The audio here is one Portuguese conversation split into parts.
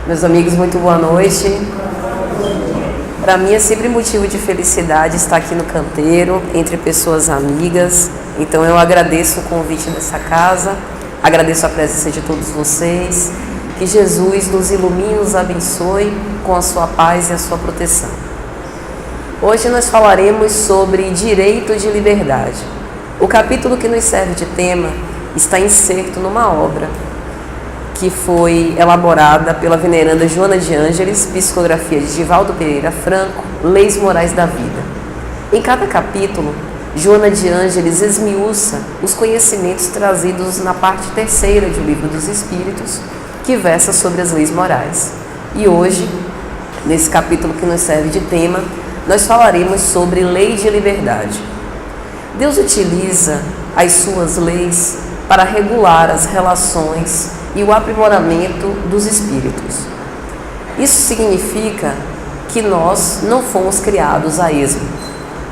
Meus amigos, muito boa noite. Para mim é sempre motivo de felicidade estar aqui no canteiro, entre pessoas amigas. Então eu agradeço o convite dessa casa, agradeço a presença de todos vocês. Que Jesus nos ilumine e nos abençoe com a sua paz e a sua proteção. Hoje nós falaremos sobre direito de liberdade. O capítulo que nos serve de tema está inserto numa obra que foi elaborada pela veneranda Joana de Ângeles, psicografia de Divaldo Pereira Franco, Leis Morais da Vida. Em cada capítulo, Joana de Ângeles esmiuça os conhecimentos trazidos na parte terceira do Livro dos Espíritos, que versa sobre as leis morais. E hoje, nesse capítulo que nos serve de tema, nós falaremos sobre lei de liberdade. Deus utiliza as suas leis para regular as relações e o aprimoramento dos espíritos. Isso significa que nós não fomos criados a esmo.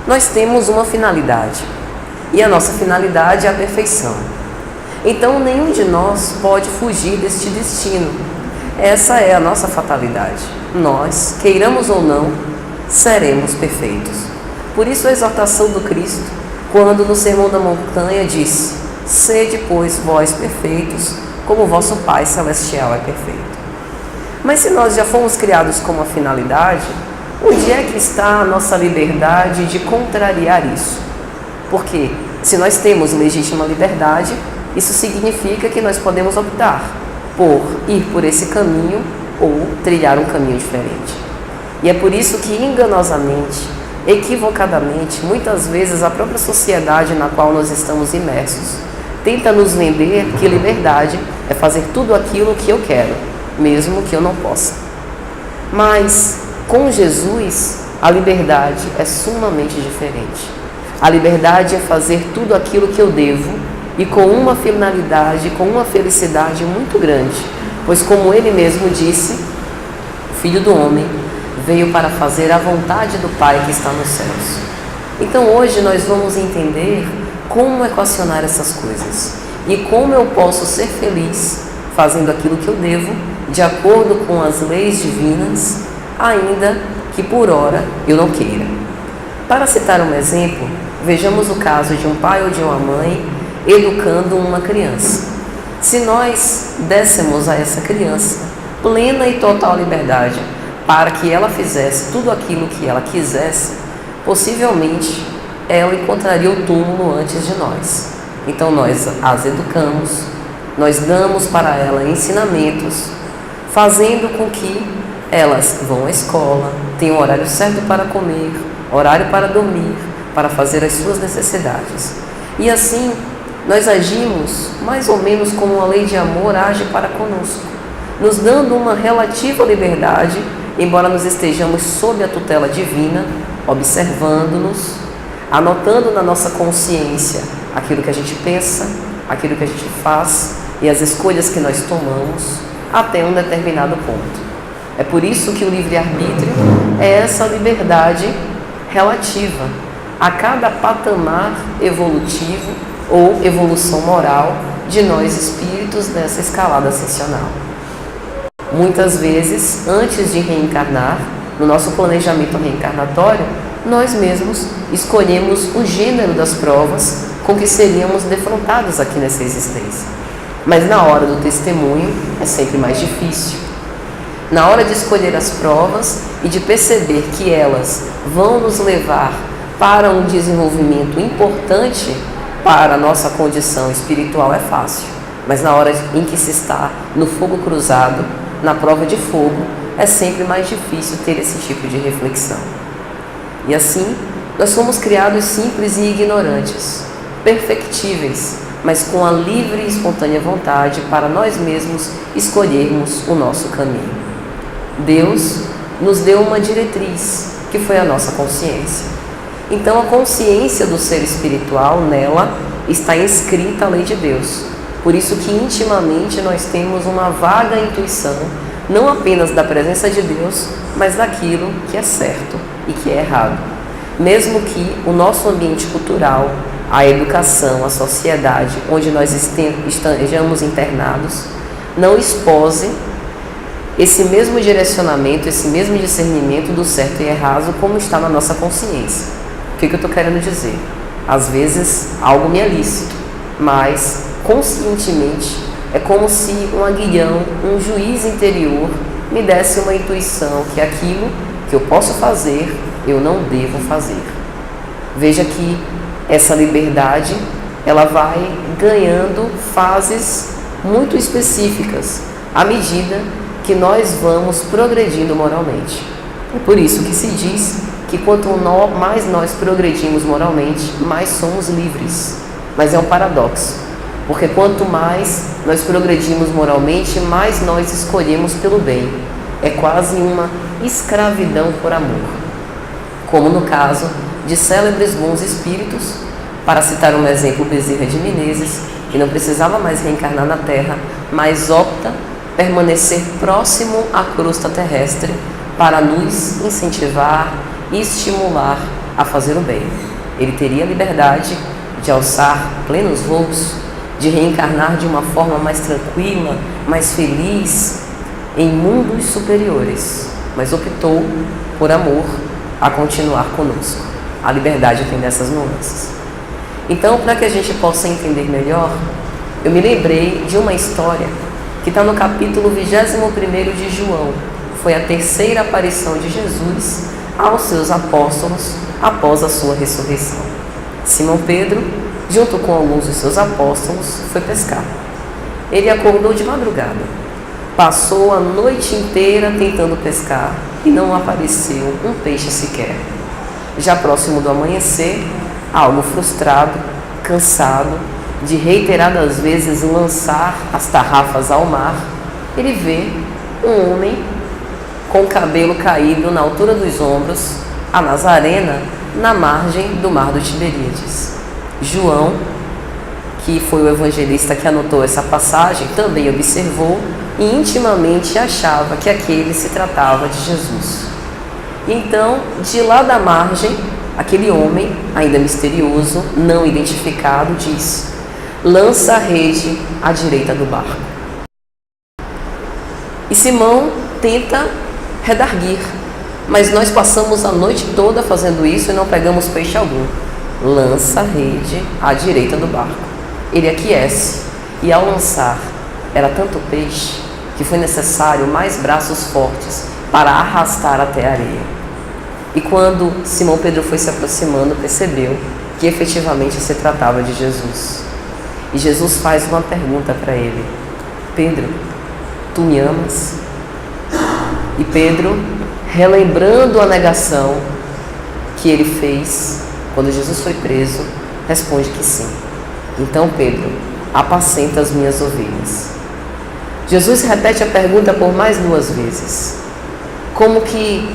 Nós temos uma finalidade, e a nossa finalidade é a perfeição. Então, nenhum de nós pode fugir deste destino. Essa é a nossa fatalidade. Nós, queiramos ou não, seremos perfeitos. Por isso a exortação do Cristo, quando no Sermão da Montanha disse: sede, pois, vós perfeitos, como o vosso Pai Celestial é perfeito. Mas se nós já fomos criados com uma finalidade, onde é que está a nossa liberdade de contrariar isso? Porque se nós temos legítima liberdade, isso significa que nós podemos optar por ir por esse caminho ou trilhar um caminho diferente. E é por isso que enganosamente, equivocadamente, muitas vezes a própria sociedade na qual nós estamos imersos tenta nos vender que liberdade é fazer tudo aquilo que eu quero, mesmo que eu não possa. Mas com Jesus, a liberdade é sumamente diferente. A liberdade é fazer tudo aquilo que eu devo e com uma finalidade, com uma felicidade muito grande, pois como ele mesmo disse, o Filho do Homem veio para fazer a vontade do Pai que está nos céus. Então hoje nós vamos entender como equacionar essas coisas e como eu posso ser feliz fazendo aquilo que eu devo, de acordo com as leis divinas, ainda que por hora eu não queira. Para citar um exemplo, vejamos o caso de um pai ou de uma mãe educando uma criança. Se nós dessemos a essa criança plena e total liberdade para que ela fizesse tudo aquilo que ela quisesse, possivelmente ela encontraria o túmulo antes de nós. Então nós as educamos, nós damos para ela ensinamentos, fazendo com que elas vão à escola, tenham horário certo para comer, horário para dormir, para fazer as suas necessidades. E assim nós agimos mais ou menos como uma lei de amor age para conosco, nos dando uma relativa liberdade, embora nós estejamos sob a tutela divina, observando-nos, anotando na nossa consciência aquilo que a gente pensa, aquilo que a gente faz e as escolhas que nós tomamos até um determinado ponto. É por isso que o livre-arbítrio é essa liberdade relativa a cada patamar evolutivo ou evolução moral de nós espíritos nessa escalada ascensional. Muitas vezes, antes de reencarnar, no nosso planejamento reencarnatório, nós mesmos escolhemos o gênero das provas com que seríamos defrontados aqui nessa existência. Mas na hora do testemunho é sempre mais difícil. Na hora de escolher as provas e de perceber que elas vão nos levar para um desenvolvimento importante para a nossa condição espiritual é fácil. Mas na hora em que se está no fogo cruzado, na prova de fogo, é sempre mais difícil ter esse tipo de reflexão. E assim, nós fomos criados simples e ignorantes, perfectíveis, mas com a livre e espontânea vontade para nós mesmos escolhermos o nosso caminho. Deus nos deu uma diretriz, que foi a nossa consciência. Então, a consciência do ser espiritual, nela, está inscrita a lei de Deus. Por isso que intimamente nós temos uma vaga intuição, não apenas da presença de Deus, mas daquilo que é certo e que é errado. Mesmo que o nosso ambiente cultural, a educação, a sociedade onde nós estejamos internados, não expose esse mesmo direcionamento, esse mesmo discernimento do certo e errado como está na nossa consciência. O que eu estou querendo dizer? Às vezes algo me é lícito, mas conscientemente é como se um aguilhão, um juiz interior me desse uma intuição que aquilo que eu posso fazer, eu não devo fazer. Veja que essa liberdade, ela vai ganhando fases muito específicas à medida que nós vamos progredindo moralmente. É por isso que se diz que quanto mais nós progredimos moralmente, mais somos livres. Mas é um paradoxo, porque quanto mais nós progredimos moralmente, mais nós escolhemos pelo bem. É quase uma escravidão por amor. Como no caso de célebres bons espíritos, para citar um exemplo, Bezerra de Menezes, que não precisava mais reencarnar na Terra, mas opta permanecer próximo à crosta terrestre para nos incentivar e estimular a fazer o bem. Ele teria a liberdade de alçar plenos voos, de reencarnar de uma forma mais tranquila, mais feliz, em mundos superiores, mas optou, por amor, a continuar conosco. A liberdade tem dessas nuances. Então, para que a gente possa entender melhor, eu me lembrei de uma história que está no capítulo 21º de João. Foi a terceira aparição de Jesus aos seus apóstolos após a sua ressurreição. Simão Pedro, junto com alguns dos seus apóstolos, foi pescar. Ele acordou de madrugada, passou a noite inteira tentando pescar e não apareceu um peixe sequer. Já próximo do amanhecer, algo frustrado, cansado de reiteradas vezes lançar as tarrafas ao mar, ele vê um homem com o cabelo caído na altura dos ombros, a Nazarena, na margem do mar do Tiberíades. João, que foi o evangelista que anotou essa passagem, também observou e intimamente achava que aquele se tratava de Jesus. Então, de lá da margem, aquele homem, ainda misterioso, não identificado, diz: lança a rede à direita do barco. E Simão tenta redarguir, mas nós passamos a noite toda fazendo isso e não pegamos peixe algum. Lança a rede à direita do barco. Ele aquece, e ao lançar, era tanto peixe que foi necessário mais braços fortes para arrastar até a areia. E quando Simão Pedro foi se aproximando, percebeu que efetivamente se tratava de Jesus. E Jesus faz uma pergunta para ele: Pedro, tu me amas? E Pedro, relembrando a negação que ele fez quando Jesus foi preso, responde que sim. Então Pedro, apacenta as minhas ovelhas. Jesus repete a pergunta por mais 2 vezes, como que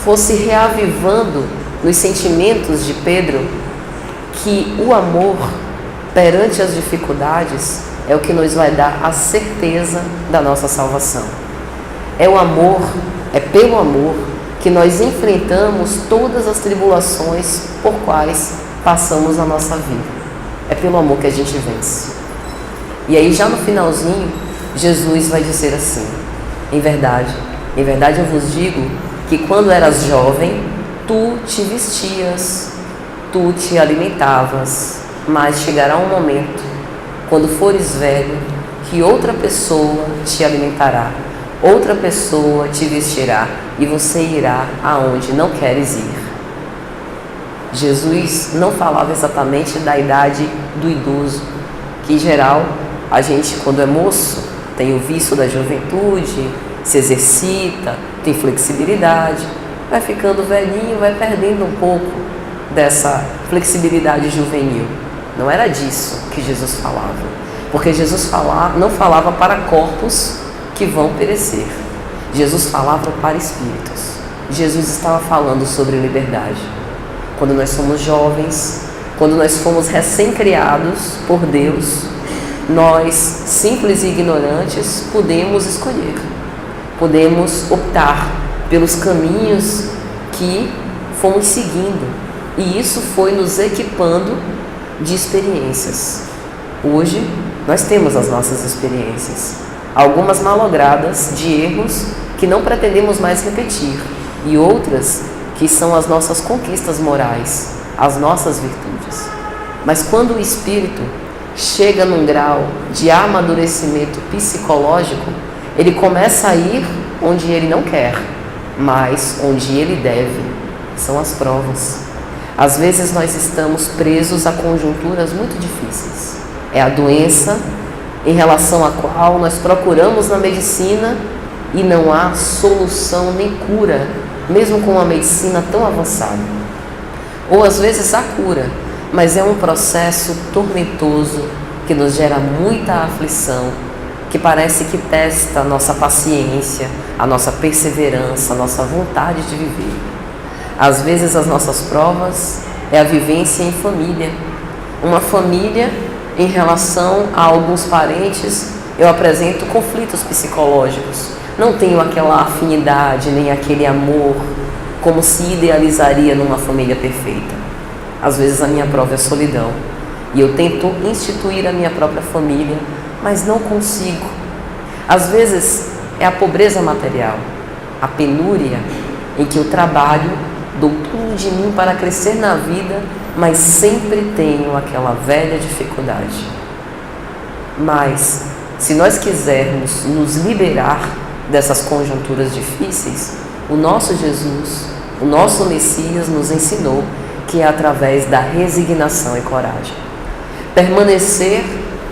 fosse reavivando nos sentimentos de Pedro que o amor perante as dificuldades é o que nos vai dar a certeza da nossa salvação. É o amor, é pelo amor que nós enfrentamos todas as tribulações por quais passamos na nossa vida. É pelo amor que a gente vence. E aí já no finalzinho, Jesus vai dizer assim: em verdade eu vos digo que quando eras jovem, tu te vestias, tu te alimentavas, mas chegará um momento, quando fores velho, que outra pessoa te alimentará, outra pessoa te vestirá, e você irá aonde não queres ir. Jesus não falava exatamente da idade do idoso, que em geral a gente, quando é moço, tem o vício da juventude, se exercita, tem flexibilidade, vai ficando velhinho, vai perdendo um pouco dessa flexibilidade juvenil. Não era disso que Jesus falava, porque Jesus não falava para corpos que vão perecer. Jesus falava para espíritos. Jesus estava falando sobre liberdade. Quando nós somos jovens, quando nós fomos recém-criados por Deus, nós, simples e ignorantes, podemos escolher. Podemos optar pelos caminhos que fomos seguindo, e isso foi nos equipando de experiências. Hoje nós temos as nossas experiências, algumas malogradas de erros que não pretendemos mais repetir, e outras que são as nossas conquistas morais, as nossas virtudes. Mas quando o espírito chega num grau de amadurecimento psicológico, ele começa a ir onde ele não quer, mas onde ele deve. São as provas. Às vezes nós estamos presos a conjunturas muito difíceis. É a doença em relação à qual nós procuramos na medicina e não há solução nem cura, mesmo com uma medicina tão avançada. Ou às vezes há cura, mas é um processo tormentoso que nos gera muita aflição, que parece que testa a nossa paciência, a nossa perseverança, a nossa vontade de viver. Às vezes as nossas provas é a vivência em família. Uma família, em relação a alguns parentes, eu apresento conflitos psicológicos. Não tenho aquela afinidade, nem aquele amor, como se idealizaria numa família perfeita. Às vezes a minha prova é solidão. E eu tento instituir a minha própria família, mas não consigo. Às vezes é a pobreza material, a penúria em que eu trabalho, dou tudo de mim para crescer na vida, mas sempre tenho aquela velha dificuldade. Mas, se nós quisermos nos liberar dessas conjunturas difíceis, o nosso Jesus, o nosso Messias nos ensinou que é através da resignação e coragem. Permanecer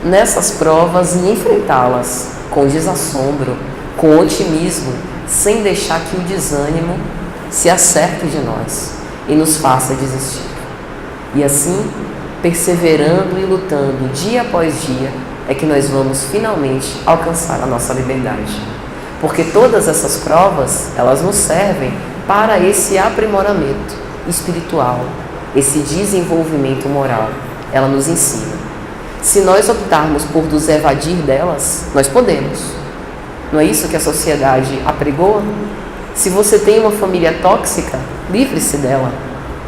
nessas provas e enfrentá-las com desassombro, com otimismo, sem deixar que o desânimo se acerte de nós e nos faça desistir. E assim, perseverando e lutando dia após dia, é que nós vamos finalmente alcançar a nossa liberdade. Porque todas essas provas, elas nos servem para esse aprimoramento espiritual, esse desenvolvimento moral. Ela nos ensina. Se nós optarmos por nos evadir delas, nós podemos. Não é isso que a sociedade apregoa? Se você tem uma família tóxica, livre-se dela.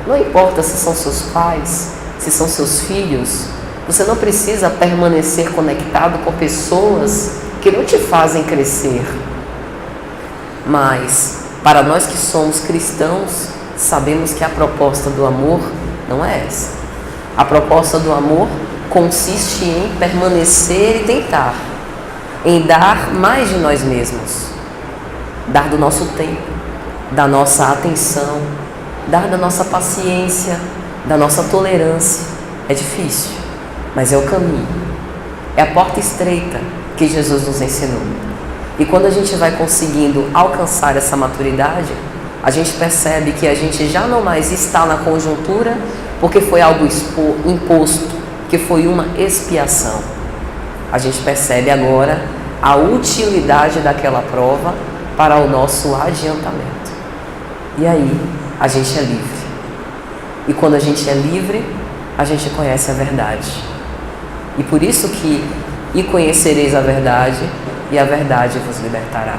Não importa se são seus pais, se são seus filhos. Você não precisa permanecer conectado com pessoas que não te fazem crescer. Mas, para nós que somos cristãos, sabemos que a proposta do amor não é essa. A proposta do amor consiste em permanecer e tentar, em dar mais de nós mesmos, dar do nosso tempo, da nossa atenção, dar da nossa paciência, da nossa tolerância. É difícil, mas é o caminho, é a porta estreita que Jesus nos ensinou. E quando a gente vai conseguindo alcançar essa maturidade, a gente percebe que a gente já não mais está na conjuntura porque foi algo imposto, que foi uma expiação. A gente percebe agora a utilidade daquela prova para o nosso adiantamento. E aí, a gente é livre. E quando a gente é livre, a gente conhece a verdade. E por isso que, e conhecereis a verdade, e a verdade vos libertará.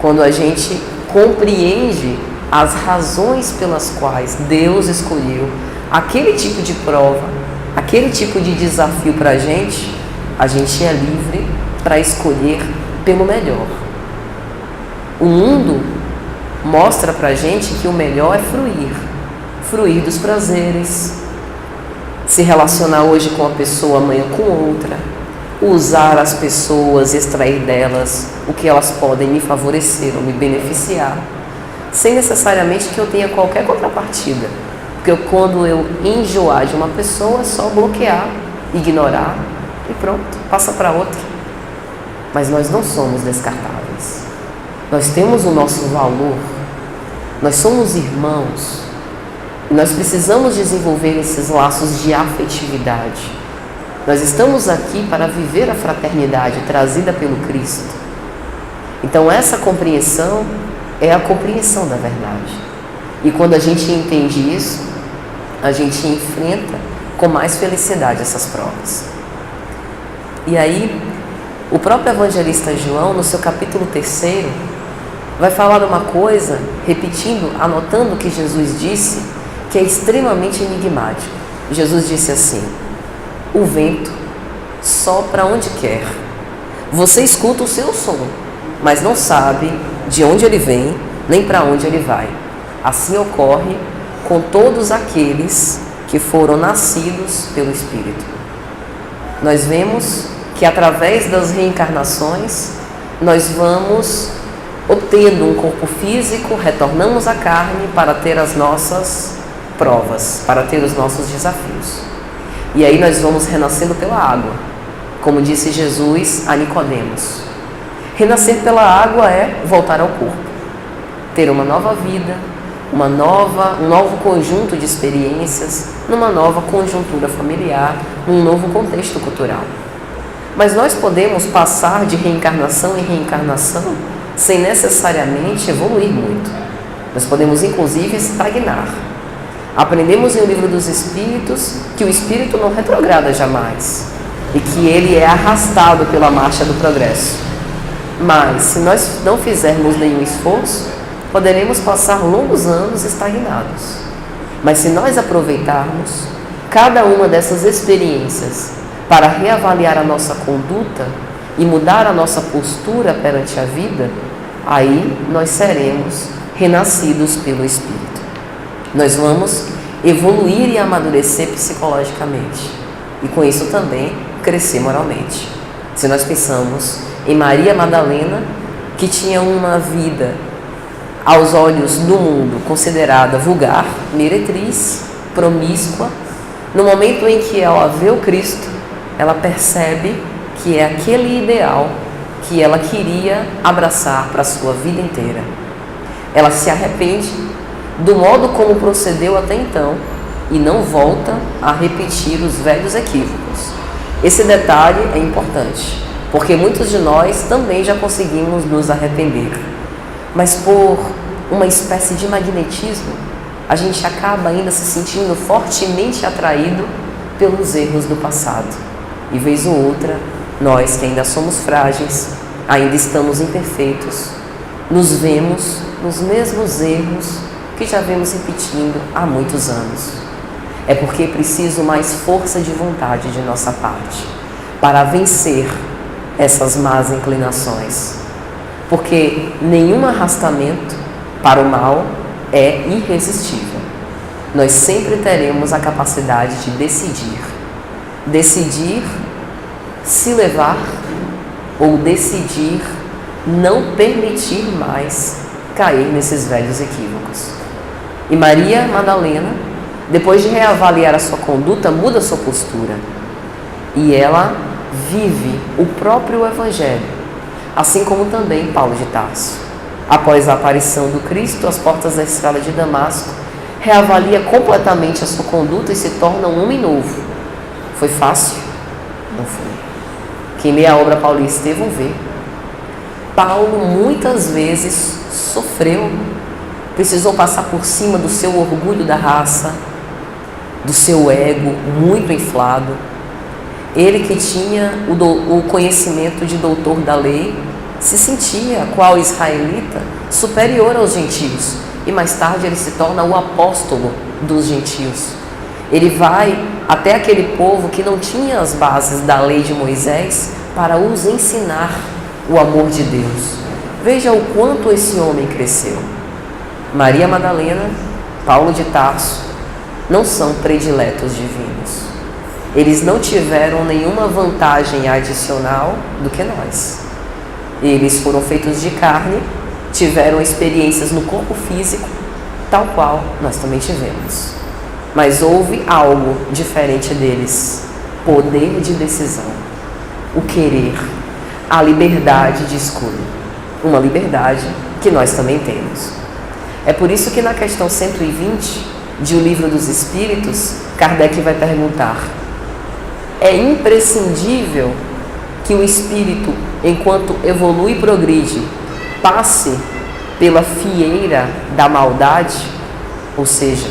Quando a gente compreende as razões pelas quais Deus escolheu aquele tipo de prova, aquele tipo de desafio para a gente é livre para escolher pelo melhor. O mundo mostra para a gente que o melhor é fruir dos prazeres, se relacionar hoje com uma pessoa, amanhã com outra, usar as pessoas e extrair delas o que elas podem me favorecer ou me beneficiar, sem necessariamente que eu tenha qualquer contrapartida. Porque quando eu enjoar de uma pessoa, é só bloquear, ignorar e pronto, passa para outra. Mas nós não somos descartáveis. Nós temos o nosso valor, nós somos irmãos e nós precisamos desenvolver esses laços de afetividade. Nós estamos aqui para viver a fraternidade trazida pelo Cristo. Então essa compreensão é a compreensão da verdade. E quando a gente entende isso, a gente enfrenta com mais felicidade essas provas. E aí, o próprio evangelista João, no seu capítulo 3, vai falar uma coisa, repetindo, anotando o que Jesus disse, que é extremamente enigmático. Jesus disse assim: o vento sopra onde quer, Você escuta o seu som, mas não sabe de onde ele vem, nem para onde ele vai. Assim ocorre com todos aqueles que foram nascidos pelo Espírito. Nós vemos que através das reencarnações, nós vamos obtendo um corpo físico, retornamos à carne para ter as nossas provas, para ter os nossos desafios. E aí nós vamos renascendo pela água, como disse Jesus a Nicodemos. Renascer pela água é voltar ao corpo, ter uma nova vida, um novo conjunto de experiências, numa nova conjuntura familiar, num novo contexto cultural. Mas nós podemos passar de reencarnação em reencarnação sem necessariamente evoluir muito. Nós podemos inclusive estagnar. Aprendemos em O Livro dos Espíritos que o espírito não retrograda jamais e que ele é arrastado pela marcha do progresso. Mas se nós não fizermos nenhum esforço, poderemos passar longos anos estagnados. Mas se nós aproveitarmos cada uma dessas experiências para reavaliar a nossa conduta e mudar a nossa postura perante a vida, aí nós seremos renascidos pelo Espírito. Nós vamos evoluir e amadurecer psicologicamente e com isso também crescer moralmente. Se nós pensamos em Maria Madalena, que tinha uma vida aos olhos do mundo considerada vulgar, meretriz, promíscua, no momento em que ela vê o Cristo, ela percebe que é aquele ideal que ela queria abraçar para a sua vida inteira. Ela se arrepende do modo como procedeu até então e não volta a repetir os velhos equívocos. Esse detalhe é importante, porque muitos de nós também já conseguimos nos arrepender. Mas por uma espécie de magnetismo, a gente acaba ainda se sentindo fortemente atraído pelos erros do passado. E vez ou outra, nós que ainda somos frágeis, ainda estamos imperfeitos, nos vemos nos mesmos erros que já vemos repetindo há muitos anos. É porque é preciso mais força de vontade de nossa parte para vencer essas más inclinações. Porque nenhum arrastamento para o mal é irresistível. Nós sempre teremos a capacidade de decidir. Decidir se levar ou decidir não permitir mais cair nesses velhos equívocos. E Maria Madalena, depois de reavaliar a sua conduta, muda a sua postura. E ela vive o próprio Evangelho, assim como também Paulo de Tarso. Após a aparição do Cristo às portas da estrada de Damasco, reavalia completamente a sua conduta e se torna um homem novo. Foi fácil? Não foi. Quem lê a obra Paulo e Estevão vê. Paulo muitas vezes sofreu, precisou passar por cima do seu orgulho da raça, do seu ego muito inflado. Ele que tinha o conhecimento de doutor da lei, se sentia, qual israelita, superior aos gentios. E mais tarde ele se torna o apóstolo dos gentios. Ele vai até aquele povo que não tinha as bases da lei de Moisés para os ensinar o amor de Deus. Veja o quanto esse homem cresceu. Maria Madalena, Paulo de Tarso, não são prediletos divinos. Eles não tiveram nenhuma vantagem adicional do que nós. Eles foram feitos de carne, tiveram experiências no corpo físico, tal qual nós também tivemos. Mas houve algo diferente deles: poder de decisão, o querer, a liberdade de escolha, uma liberdade que nós também temos. É por isso que na questão 120 de O Livro dos Espíritos, Kardec vai perguntar: é imprescindível que o espírito, enquanto evolui e progride, passe pela fieira da maldade? Ou seja,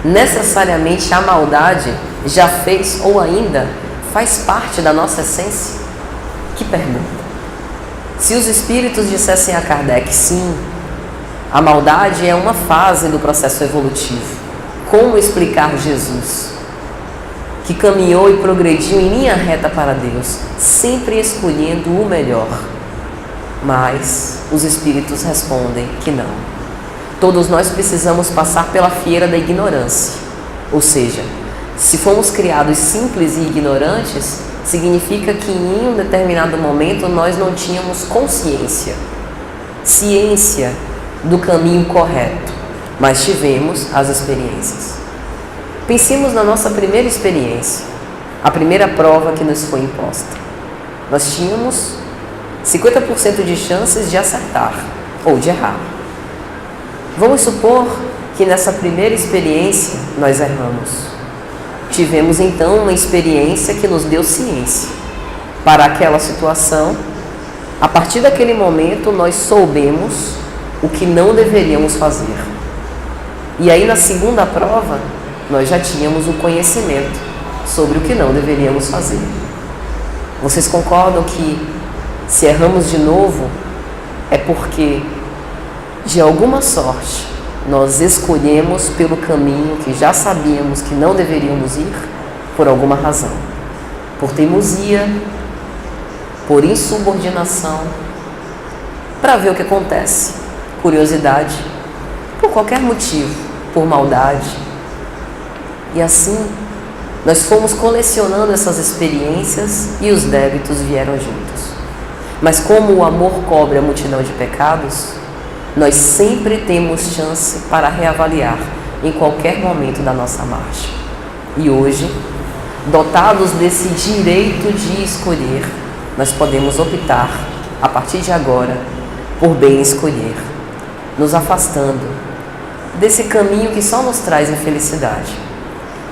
necessariamente a maldade já fez ou ainda faz parte da nossa essência? Que pergunta! Se os espíritos dissessem a Kardec, sim, a maldade é uma fase do processo evolutivo, como explicar Jesus, que que caminhou e progrediu em linha reta para Deus, sempre escolhendo o melhor. Mas os Espíritos respondem que não. Todos nós precisamos passar pela fieira da ignorância. Ou seja, se fomos criados simples e ignorantes, significa que em um determinado momento nós não tínhamos ciência do caminho correto, mas tivemos as experiências. Pensemos na nossa primeira experiência, a primeira prova que nos foi imposta. Nós tínhamos 50% de chances de acertar ou de errar. Vamos supor que nessa primeira experiência nós erramos. Tivemos então uma experiência que nos deu ciência para aquela situação. A partir daquele momento nós soubemos o que não deveríamos fazer. E aí na segunda prova nós já tínhamos o conhecimento sobre o que não deveríamos fazer. Vocês concordam que se erramos de novo é porque de alguma sorte nós escolhemos pelo caminho que já sabíamos que não deveríamos ir por alguma razão, por teimosia, por insubordinação, para ver o que acontece, curiosidade, por qualquer motivo, por maldade. E assim nós fomos colecionando essas experiências e os débitos vieram juntos. Mas como o amor cobre a multidão de pecados, nós sempre temos chance para reavaliar em qualquer momento da nossa marcha. E hoje, dotados desse direito de escolher, nós podemos optar, a partir de agora, por bem escolher, nos afastando desse caminho que só nos traz infelicidade.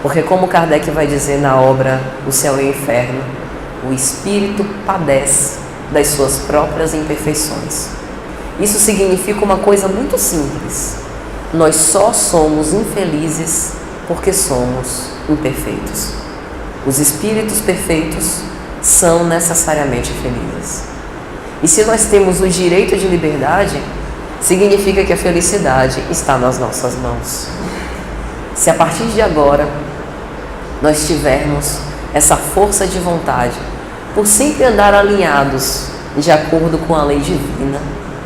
Porque como Kardec vai dizer na obra O Céu e o Inferno, o espírito padece das suas próprias imperfeições. Isso significa uma coisa muito simples. Nós só somos infelizes porque somos imperfeitos. Os espíritos perfeitos são necessariamente felizes. E se nós temos o direito de liberdade, significa que a felicidade está nas nossas mãos. Se a partir de agora nós tivermos essa força de vontade, por sempre andar alinhados de acordo com a lei divina,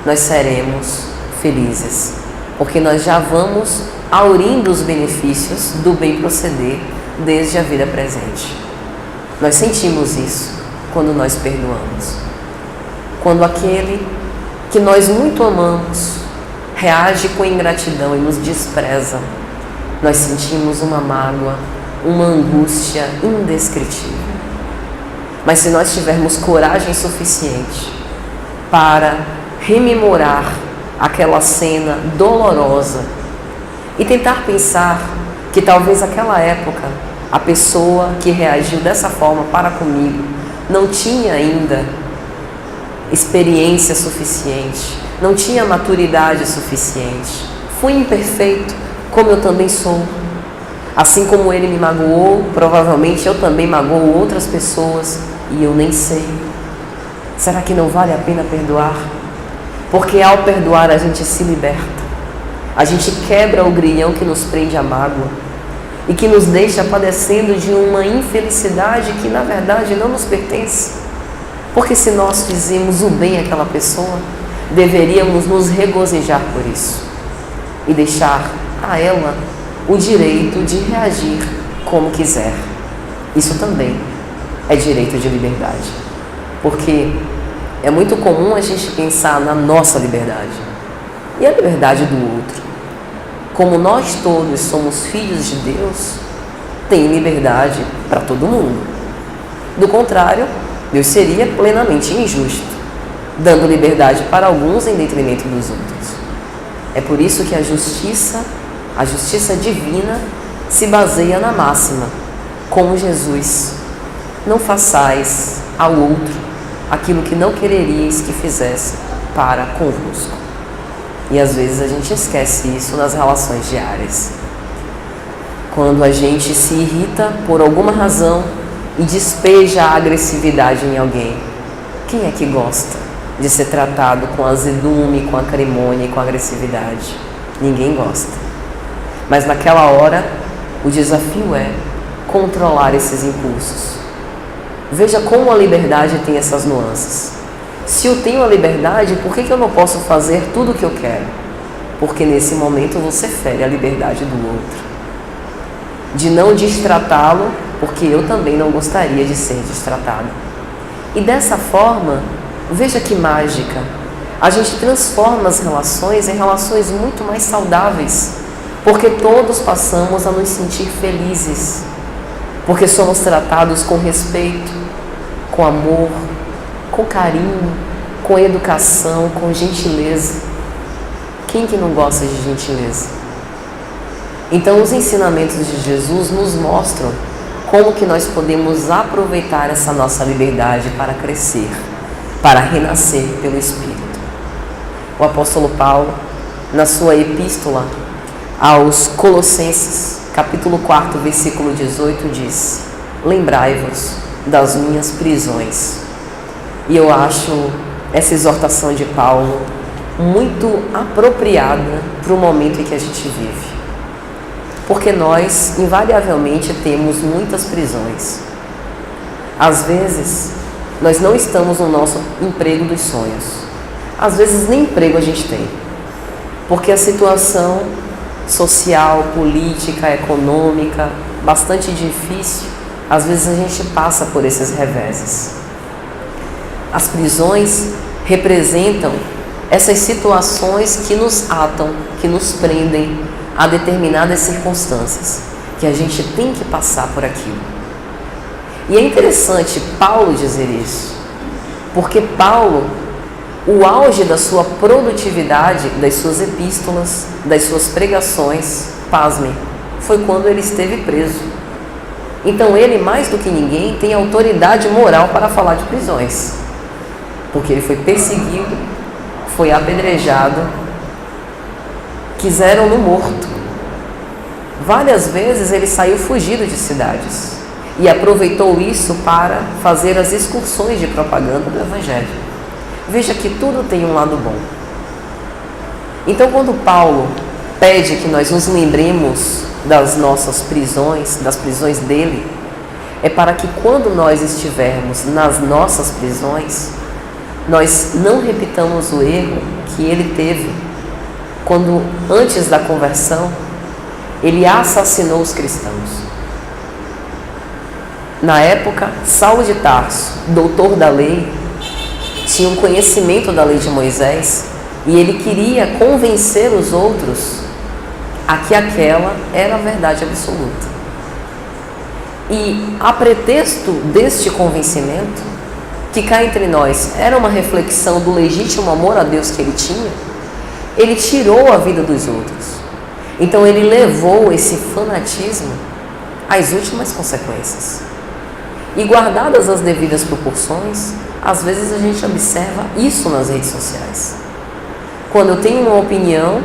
nós seremos felizes, porque nós já vamos aurindo os benefícios do bem proceder desde a vida presente. Nós sentimos isso quando nós perdoamos. Quando aquele que nós muito amamos reage com ingratidão e nos despreza, nós sentimos uma mágoa, uma angústia indescritível. Mas se nós tivermos coragem suficiente para rememorar aquela cena dolorosa e tentar pensar que talvez naquela época a pessoa que reagiu dessa forma para comigo não tinha ainda experiência suficiente, não tinha maturidade suficiente, fui imperfeito como eu também sou. Assim como ele me magoou, provavelmente eu também magoo outras pessoas e eu nem sei. Será que não vale a pena perdoar? Porque ao perdoar a gente se liberta. A gente quebra o grilhão que nos prende à mágoa e que nos deixa padecendo de uma infelicidade que na verdade não nos pertence. Porque se nós fizemos o bem àquela pessoa, deveríamos nos regozijar por isso e deixar a ela o direito de reagir como quiser. Isso também é direito de liberdade, porque é muito comum a gente pensar na nossa liberdade e a liberdade do outro. Como nós todos somos filhos de Deus, tem liberdade para todo mundo. Do contrário, Deus seria plenamente injusto, dando liberdade para alguns em detrimento dos outros. É por isso que a justiça divina se baseia na máxima, como Jesus: não façais ao outro aquilo que não quereríeis que fizesse para convosco. E às vezes a gente esquece isso nas relações diárias. Quando a gente se irrita por alguma razão e despeja a agressividade em alguém, quem é que gosta de ser tratado com azedume, com acrimônia e com agressividade? Ninguém gosta. Mas naquela hora, o desafio é controlar esses impulsos. Veja como a liberdade tem essas nuances. Se eu tenho a liberdade, por que eu não posso fazer tudo o que eu quero? Porque nesse momento você fere a liberdade do outro. De não destratá-lo, porque eu também não gostaria de ser destratado. E dessa forma, veja que mágica, a gente transforma as relações em relações muito mais saudáveis, porque todos passamos a nos sentir felizes, porque somos tratados com respeito, com amor, com carinho, com educação, com gentileza. Quem que não gosta de gentileza? Então, os ensinamentos de Jesus nos mostram como que nós podemos aproveitar essa nossa liberdade para crescer, para renascer pelo Espírito. O apóstolo Paulo, na sua epístola aos Colossenses, capítulo 4, versículo 18, diz: lembrai-vos das minhas prisões. E eu acho essa exortação de Paulo muito apropriada para o momento em que a gente vive. Porque nós, invariavelmente, temos muitas prisões. Às vezes, nós não estamos no nosso emprego dos sonhos. Às vezes, nem emprego a gente tem. Porque a situação social, política, econômica, bastante difícil, às vezes a gente passa por esses reveses. As prisões representam essas situações que nos atam, que nos prendem a determinadas circunstâncias, que a gente tem que passar por aquilo. E é interessante Paulo dizer isso, porque Paulo, o auge da sua produtividade, das suas epístolas, das suas pregações, pasmem, foi quando ele esteve preso. Então ele, mais do que ninguém, tem autoridade moral para falar de prisões, porque ele foi perseguido, foi apedrejado, quiseram-no morto. Várias vezes ele saiu fugido de cidades e aproveitou isso para fazer as excursões de propaganda do Evangelho. Veja que tudo tem um lado bom. Então, quando Paulo pede que nós nos lembremos das nossas prisões, das prisões dele, é para que quando nós estivermos nas nossas prisões, nós não repitamos o erro que ele teve quando, antes da conversão, ele assassinou os cristãos. Na época, Saulo de Tarso, doutor da lei, tinha um conhecimento da lei de Moisés e ele queria convencer os outros a que aquela era a verdade absoluta. E a pretexto deste convencimento, que cá entre nós era uma reflexão do legítimo amor a Deus que ele tinha, ele tirou a vida dos outros. Então ele levou esse fanatismo às últimas consequências. E guardadas as devidas proporções, às vezes a gente observa isso nas redes sociais. Quando eu tenho uma opinião,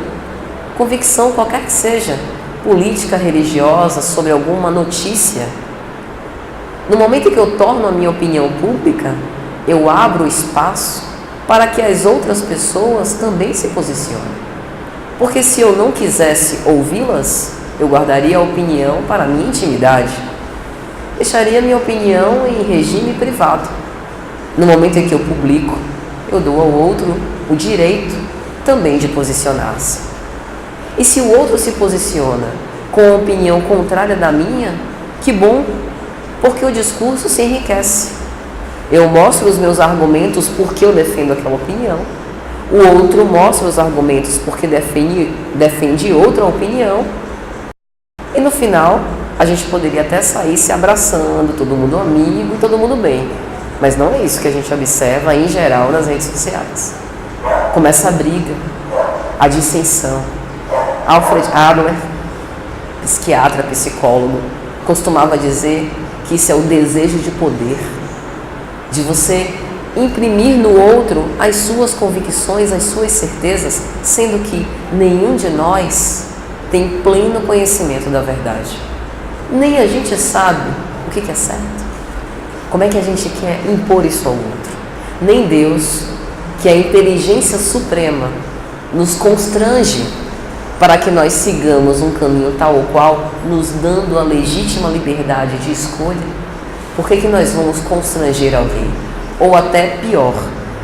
convicção qualquer que seja, política, religiosa, sobre alguma notícia, no momento em que eu torno a minha opinião pública, eu abro espaço para que as outras pessoas também se posicionem. Porque se eu não quisesse ouvi-las, eu guardaria a opinião para a minha intimidade. Deixaria minha opinião em regime privado. No momento em que eu publico, eu dou ao outro o direito também de posicionar-se. E se o outro se posiciona com a opinião contrária da minha, que bom, porque o discurso se enriquece. Eu mostro os meus argumentos porque eu defendo aquela opinião. O outro mostra os argumentos porque defende outra opinião. E no final, a gente poderia até sair se abraçando, todo mundo amigo e todo mundo bem. Mas não é isso que a gente observa em geral nas redes sociais. Começa a briga, a dissensão. Alfred Adler, psiquiatra, psicólogo, costumava dizer que isso é o desejo de poder, de você imprimir no outro as suas convicções, as suas certezas, sendo que nenhum de nós tem pleno conhecimento da verdade. Nem a gente sabe o que é certo. Como é que a gente quer impor isso ao outro? Nem Deus, que é a inteligência suprema, nos constrange para que nós sigamos um caminho tal ou qual, nos dando a legítima liberdade de escolha, por que nós vamos constranger alguém? Ou até pior,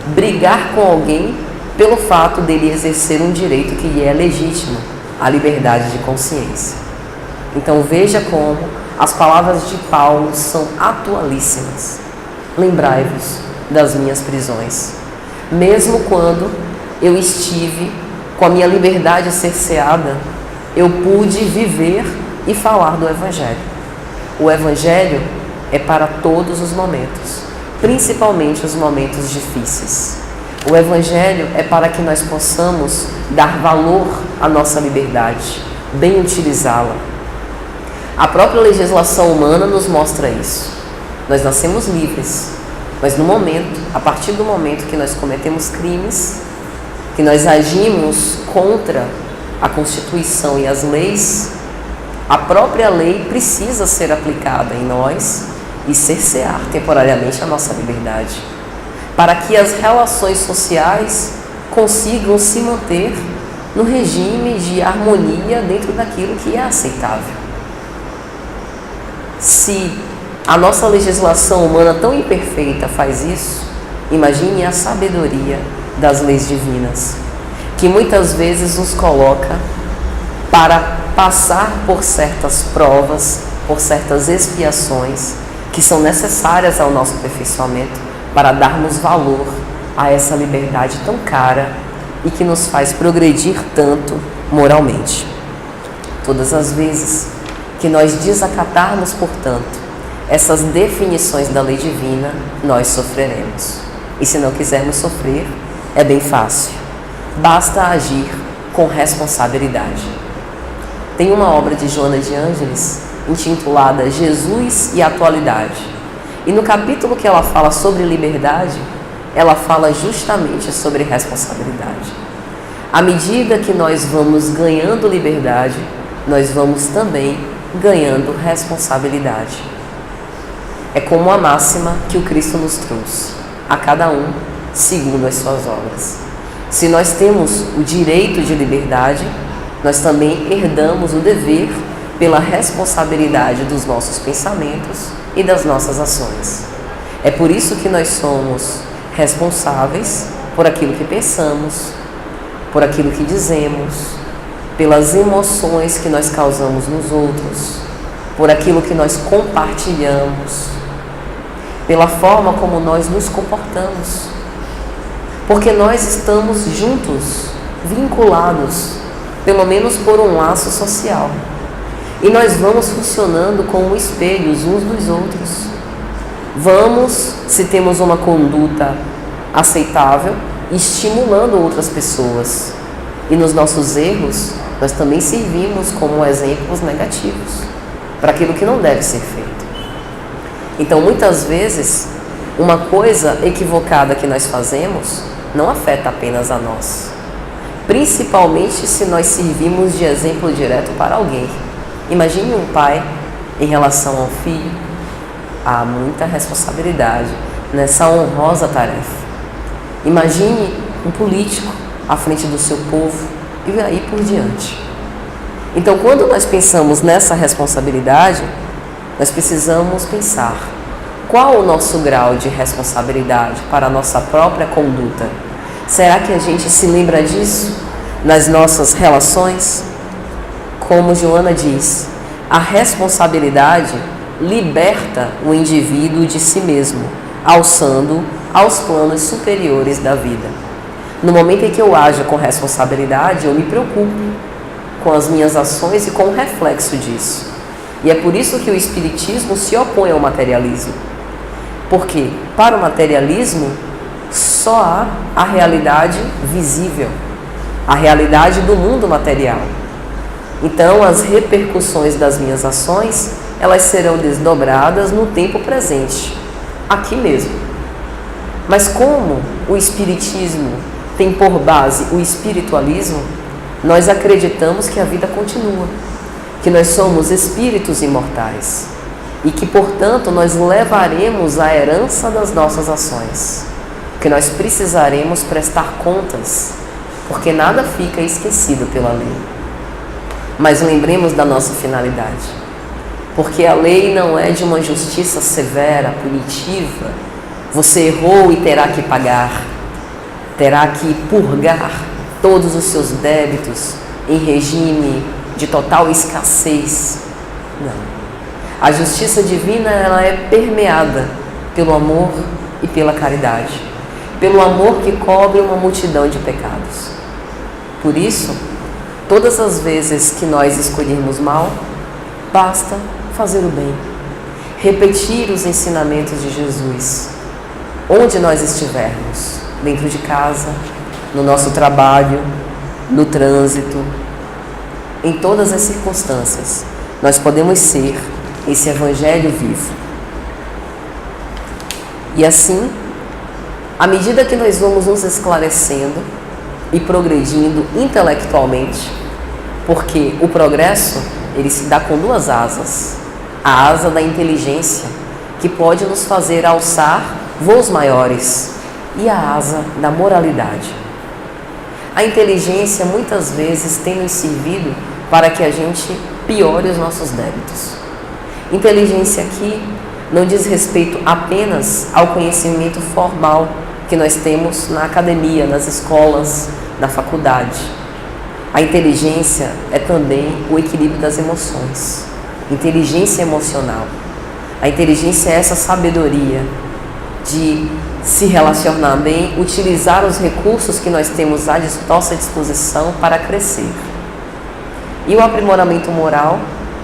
brigar com alguém pelo fato dele exercer um direito que lhe é legítimo, a liberdade de consciência. Então veja como as palavras de Paulo são atualíssimas. Lembrai-vos das minhas prisões. Mesmo quando eu estive com a minha liberdade cerceada, eu pude viver e falar do Evangelho. O Evangelho é para todos os momentos, principalmente os momentos difíceis. O Evangelho é para que nós possamos dar valor à nossa liberdade, bem utilizá-la. A própria legislação humana nos mostra isso. Nós nascemos livres, mas a partir do momento que nós cometemos crimes, que nós agimos contra a Constituição e as leis, a própria lei precisa ser aplicada em nós e cercear temporariamente a nossa liberdade, para que as relações sociais consigam se manter no regime de harmonia dentro daquilo que é aceitável. Se a nossa legislação humana tão imperfeita faz isso, imagine a sabedoria das leis divinas, que muitas vezes nos coloca para passar por certas provas, por certas expiações que são necessárias ao nosso aperfeiçoamento para darmos valor a essa liberdade tão cara e que nos faz progredir tanto moralmente. Todas as vezes que nós desacatarmos, portanto, essas definições da lei divina, nós sofreremos. E se não quisermos sofrer, é bem fácil. Basta agir com responsabilidade. Tem uma obra de Joana de Ângeles intitulada Jesus e a Atualidade. E no capítulo que ela fala sobre liberdade, ela fala justamente sobre responsabilidade. À medida que nós vamos ganhando liberdade, nós vamos também ganhando responsabilidade. É como a máxima que o Cristo nos trouxe: a cada um segundo as suas obras. Se nós temos o direito de liberdade, nós também herdamos o dever pela responsabilidade dos nossos pensamentos e das nossas ações. É por isso que nós somos responsáveis por aquilo que pensamos, por aquilo que dizemos, pelas emoções que nós causamos nos outros, por aquilo que nós compartilhamos, pela forma como nós nos comportamos. Porque nós estamos juntos, vinculados, pelo menos por um laço social. E nós vamos funcionando como espelhos uns dos outros. Vamos, se temos uma conduta aceitável, estimulando outras pessoas. E nos nossos erros, nós também servimos como exemplos negativos para aquilo que não deve ser feito. Então, muitas vezes, uma coisa equivocada que nós fazemos não afeta apenas a nós, principalmente se nós servimos de exemplo direto para alguém. Imagine um pai em relação ao filho. Há muita responsabilidade nessa honrosa tarefa. Imagine um político à frente do seu povo e aí por diante. Então, quando nós pensamos nessa responsabilidade, nós precisamos pensar qual o nosso grau de responsabilidade para a nossa própria conduta. Será que a gente se lembra disso nas nossas relações? Como Joana diz, a responsabilidade liberta o indivíduo de si mesmo, alçando aos planos superiores da vida. No momento em que eu ajo com responsabilidade, eu me preocupo com as minhas ações e com o reflexo disso. E é por isso que o Espiritismo se opõe ao materialismo. Porque para o materialismo só há a realidade visível, a realidade do mundo material. Então as repercussões das minhas ações, elas serão desdobradas no tempo presente, aqui mesmo. Mas como o Espiritismo tem por base o espiritualismo, nós acreditamos que a vida continua, que nós somos espíritos imortais e que, portanto, nós levaremos a herança das nossas ações, que nós precisaremos prestar contas, porque nada fica esquecido pela lei. Mas lembremos da nossa finalidade. Porque a lei não é de uma justiça severa, punitiva. Você errou e terá que pagar. Terá que purgar todos os seus débitos em regime de total escassez. Não. A justiça divina, ela é permeada pelo amor e pela caridade. Pelo amor que cobre uma multidão de pecados. Por isso, todas as vezes que nós escolhermos mal, basta fazer o bem. Repetir os ensinamentos de Jesus. Onde nós estivermos. Dentro de casa, no nosso trabalho, no trânsito. Em todas as circunstâncias, nós podemos ser esse Evangelho vivo. E assim, à medida que nós vamos nos esclarecendo e progredindo intelectualmente, porque o progresso, ele se dá com duas asas. A asa da inteligência, que pode nos fazer alçar voos maiores, e a asa da moralidade. A inteligência muitas vezes tem nos servido para que a gente piore os nossos débitos. Inteligência aqui não diz respeito apenas ao conhecimento formal que nós temos na academia, nas escolas, na faculdade. A inteligência é também o equilíbrio das emoções. Inteligência emocional. A inteligência é essa sabedoria de se relacionar bem, utilizar os recursos que nós temos à nossa disposição para crescer. E o aprimoramento moral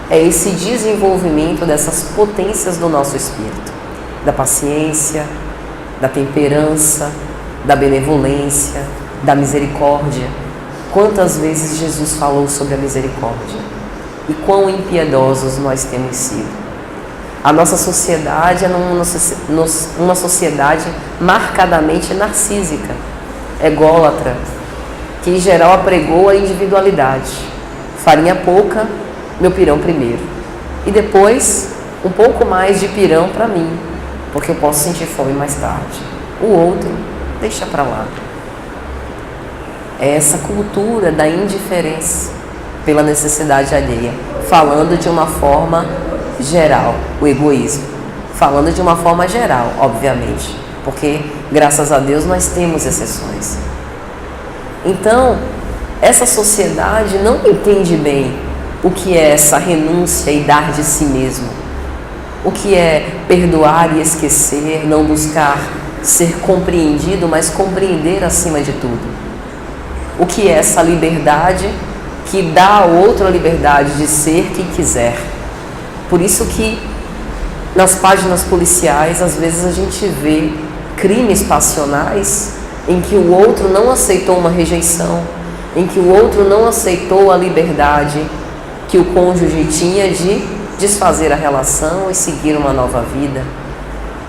é esse desenvolvimento dessas potências do nosso espírito, da paciência, da temperança, da benevolência, da misericórdia. Quantas vezes Jesus falou sobre a misericórdia e quão impiedosos nós temos sido. A nossa sociedade é uma sociedade marcadamente narcísica, ególatra, que em geral apregou a individualidade. Farinha pouca, meu pirão primeiro. E depois, um pouco mais de pirão para mim, porque eu posso sentir fome mais tarde. O outro, deixa para lá. É essa cultura da indiferença pela necessidade alheia, falando de uma forma geral, o egoísmo. Falando de uma forma geral, obviamente, porque, graças a Deus, nós temos exceções. Então, essa sociedade não entende bem o que é essa renúncia e dar de si mesmo. O que é perdoar e esquecer, não buscar ser compreendido, mas compreender acima de tudo. O que é essa liberdade que dá ao outro a liberdade de ser quem quiser. Por isso que nas páginas policiais, às vezes a gente vê crimes passionais em que o outro não aceitou uma rejeição, em que o outro não aceitou a liberdade que o cônjuge tinha de desfazer a relação e seguir uma nova vida.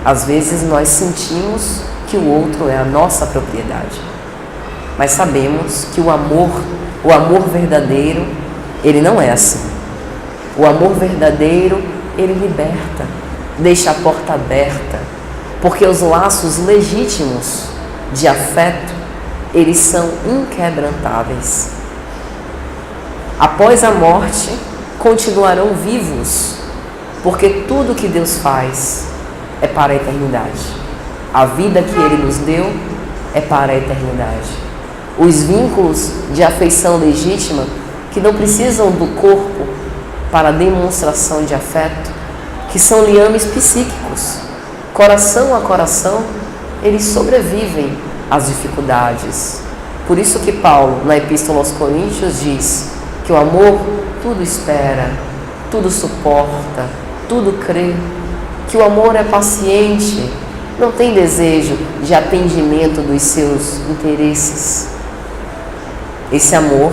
Às vezes nós sentimos que o outro é a nossa propriedade, mas sabemos que o amor verdadeiro, ele não é assim. O amor verdadeiro, ele liberta, deixa a porta aberta, porque os laços legítimos de afeto, eles são inquebrantáveis. Após a morte, continuarão vivos, porque tudo que Deus faz é para a eternidade. A vida que Ele nos deu é para a eternidade. Os vínculos de afeição legítima, que não precisam do corpo para a demonstração de afeto, que são liames psíquicos, coração a coração, eles sobrevivem às dificuldades. Por isso que Paulo, na Epístola aos Coríntios, diz que o amor tudo espera, tudo suporta, tudo crê, que o amor é paciente, não tem desejo de atendimento dos seus interesses. Esse amor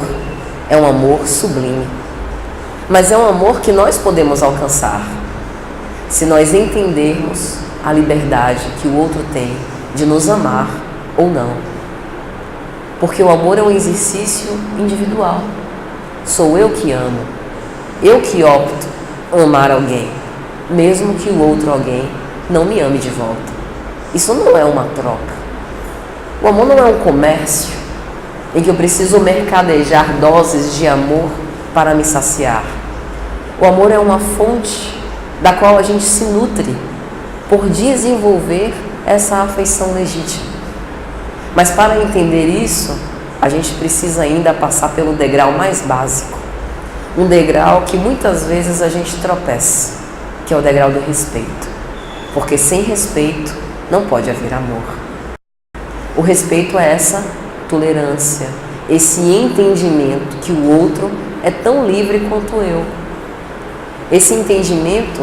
é um amor sublime, mas é um amor que nós podemos alcançar se nós entendermos a liberdade que o outro tem de nos amar ou não. Porque o amor é um exercício individual. Sou eu que amo, eu que opto amar alguém, mesmo que o outro alguém não me ame de volta. Isso não é uma troca. O amor não é um comércio em que eu preciso mercadejar doses de amor para me saciar. O amor é uma fonte da qual a gente se nutre por desenvolver essa afeição legítima. Mas para entender isso, a gente precisa ainda passar pelo degrau mais básico. Um degrau que muitas vezes a gente tropeça, que é o degrau do respeito. Porque sem respeito não pode haver amor. O respeito é essa tolerância, esse entendimento que o outro é tão livre quanto eu. Esse entendimento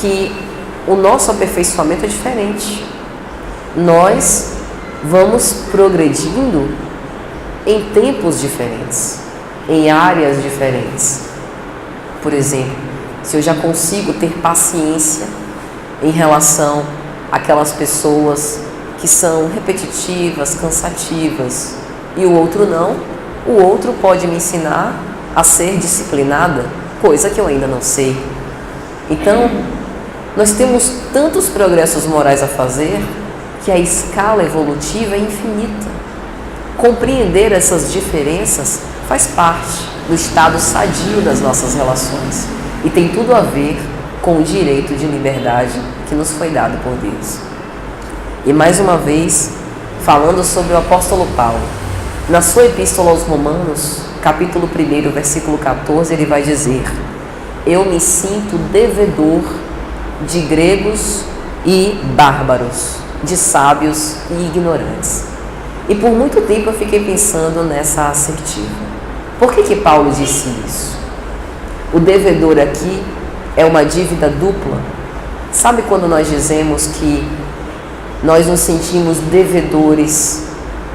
que o nosso aperfeiçoamento é diferente. Nós vamos progredindo em tempos diferentes, em áreas diferentes. Por exemplo, se eu já consigo ter paciência em relação àquelas pessoas que são repetitivas, cansativas, e o outro não, o outro pode me ensinar a ser disciplinada, coisa que eu ainda não sei. Então, nós temos tantos progressos morais a fazer que a escala evolutiva é infinita. Compreender essas diferenças faz parte do estado sadio das nossas relações e tem tudo a ver com o direito de liberdade que nos foi dado por Deus. E mais uma vez, falando sobre o apóstolo Paulo, na sua epístola aos Romanos, capítulo 1, versículo 14, ele vai dizer: eu me sinto devedor de gregos e bárbaros, de sábios e ignorantes. E por muito tempo eu fiquei pensando nessa assertiva. Por que Paulo disse isso? O devedor aqui é uma dívida dupla. Sabe quando nós dizemos que nós nos sentimos devedores